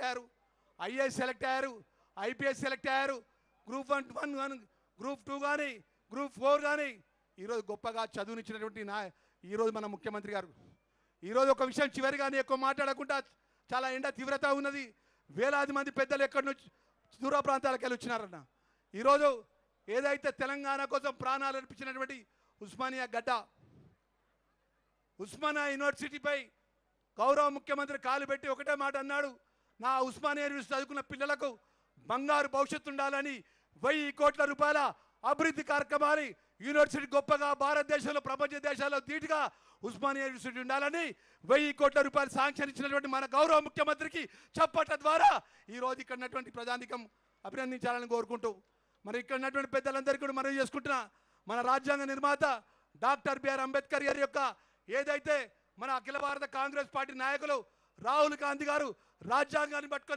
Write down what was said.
అయ్యారు, IAS select అయ్యారు, IPS select అయ్యారు, గ్రూప్ 1 కానీ, గ్రూప్ 2 కానీ, గ్రూప్ 4 కానీ ఈరోజు గొప్పగా చదువునిచ్చినటువంటి ఈరోజు మన ముఖ్యమంత్రి గారు. ఈరోజు ఒక విషయం చివరిగానే ఎక్కువ మాట్లాడకుండా, చాలా ఎండ తీవ్రత ఉన్నది, వేలాది మంది పెద్దలు ఎక్కడి నుంచి దూర ప్రాంతాలకు వెళ్ళి వచ్చినారన్న. ఈరోజు ఏదైతే తెలంగాణ కోసం ప్రాణాలు అర్పించినటువంటి ఉస్మానియా గడ్డ, ఉస్మానియా యూనివర్సిటీపై గౌరవ ముఖ్యమంత్రి కాలు పెట్టి ఒకటే మాట అన్నాడు, నా ఉస్మానియా యూనివర్సిటీ చదువుకున్న పిల్లలకు బంగారు భవిష్యత్తు ఉండాలని 1000 కోట్ల రూపాయల అభివృద్ధి కార్యక్రమాన్ని యూనివర్సిటీ గొప్పగా భారతదేశంలో ప్రపంచ దేశాల్లో ధీటుగా ఉస్మానియా యూనివర్సిటీ ఉండాలని 1000 కోట్ల రూపాయలు శాంక్షన్ ఇచ్చినటువంటి మన గౌరవ ముఖ్యమంత్రికి చప్పట్ల ద్వారా ఈరోజు ఇక్కడ ఉన్నటువంటి ప్రజానికం అభినందించాలని కోరుకుంటూ, మరి ఇక్కడ ఉన్నటువంటి పెద్దలందరికీ కూడా మనవి చేసుకుంటున్నా, మన రాజ్యాంగ నిర్మాత డాక్టర్ బిఆర్ అంబేద్కర్ గారి యొక్క ఏదైతే మన అఖిల భారత కాంగ్రెస్ పార్టీ నాయకులు రాహుల్ గాంధీ గారు రాజ్యాంగాన్ని పట్టుకొని